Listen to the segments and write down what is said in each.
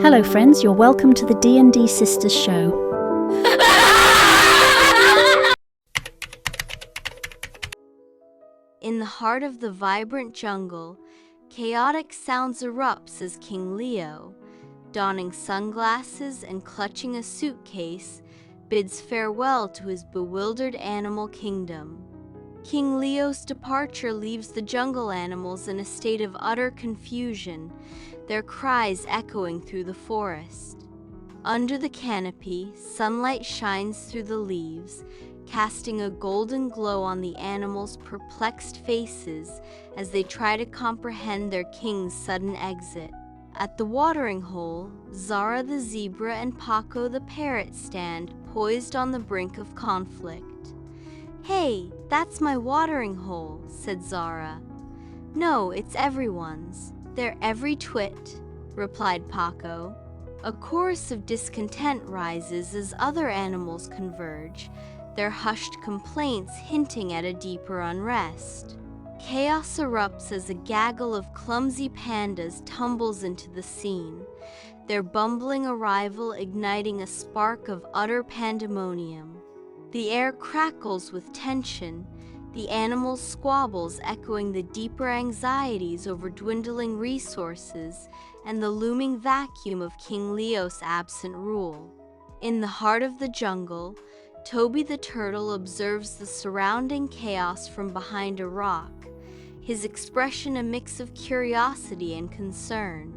Hello friends, you're welcome to the D&D Sisters Show. In the heart of the vibrant jungle, chaotic sounds erupts as King Leo, donning sunglasses and clutching a suitcase, bids farewell to his bewildered animal kingdom. King Leo's departure leaves the jungle animals in a state of utter confusion, their cries echoing through the forest. Under the canopy, sunlight shines through the leaves, casting a golden glow on the animals' perplexed faces as they try to comprehend their king's sudden exit. At the watering hole, Zara the zebra and Paco the parrot stand poised on the brink of conflict. "Hey, that's my watering hole," said Zara. "No, it's everyone's. They're every twit," replied Paco. A chorus of discontent rises as other animals converge, their hushed complaints hinting at a deeper unrest. Chaos erupts as a gaggle of clumsy pandas tumbles into the scene, their bumbling arrival igniting a spark of utter pandemonium. The air crackles with tension, the animals' squabbles echoing the deeper anxieties over dwindling resources and the looming vacuum of King Leo's absent rule. In the heart of the jungle, Toby the turtle observes the surrounding chaos from behind a rock, his expression a mix of curiosity and concern.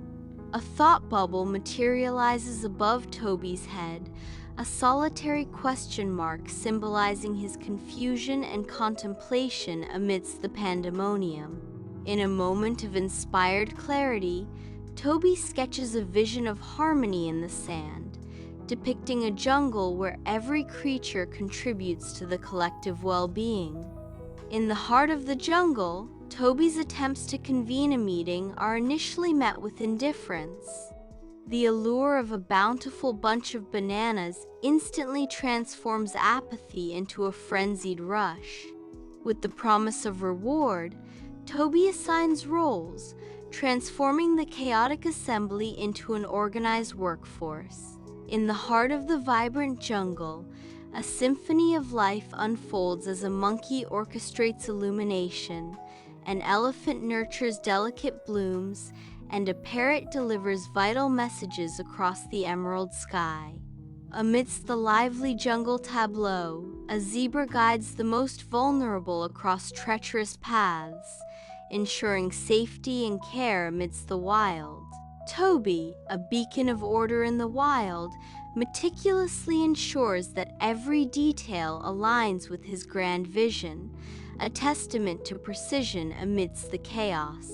A thought bubble materializes above Toby's head, a solitary question mark symbolizing his confusion and contemplation amidst the pandemonium. In a moment of inspired clarity, Toby sketches a vision of harmony in the sand, depicting a jungle where every creature contributes to the collective well-being. In the heart of the jungle, Toby's attempts to convene a meeting are initially met with indifference. The allure of a bountiful bunch of bananas instantly transforms apathy into a frenzied rush. With the promise of reward, Toby assigns roles, transforming the chaotic assembly into an organized workforce. In the heart of the vibrant jungle, a symphony of life unfolds as a monkey orchestrates illumination, an elephant nurtures delicate blooms, and a parrot delivers vital messages across the emerald sky. Amidst the lively jungle tableau, a zebra guides the most vulnerable across treacherous paths, ensuring safety and care amidst the wild. Toby, a beacon of order in the wild, meticulously ensures that every detail aligns with his grand vision, a testament to precision amidst the chaos.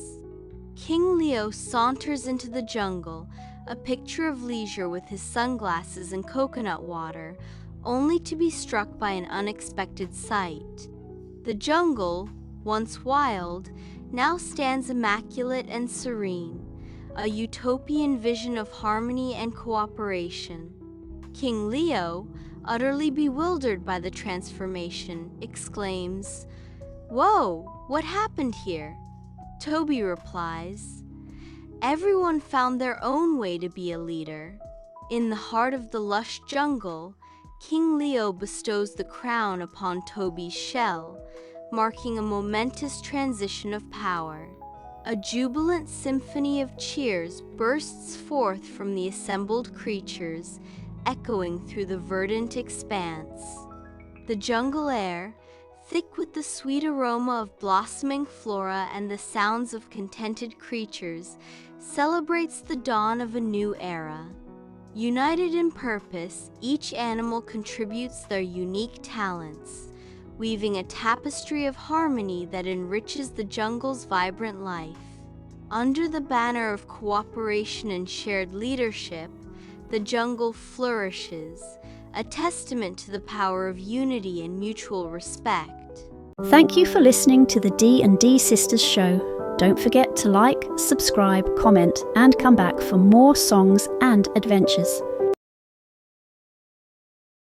King Leo saunters into the jungle, a picture of leisure with his sunglasses and coconut water, only to be struck by an unexpected sight. The jungle, once wild, now stands immaculate and serene, a utopian vision of harmony and cooperation. King Leo, utterly bewildered by the transformation, exclaims, "Whoa, what happened here?" Toby replies, "Everyone found their own way to be a leader." In the heart of the lush jungle, King Leo bestows the crown upon Toby's shell, marking a momentous transition of power. A jubilant symphony of cheers bursts forth from the assembled creatures, echoing through the verdant expanse. The jungle air, thick with the sweet aroma of blossoming flora and the sounds of contented creatures, celebrates the dawn of a new era. United in purpose, each animal contributes their unique talents, weaving a tapestry of harmony that enriches the jungle's vibrant life. Under the banner of cooperation and shared leadership, the jungle flourishes, a testament to the power of unity and mutual respect. Thank you for listening to the D&D Sisters Show. Don't forget to like, subscribe, comment, and come back for more songs and adventures.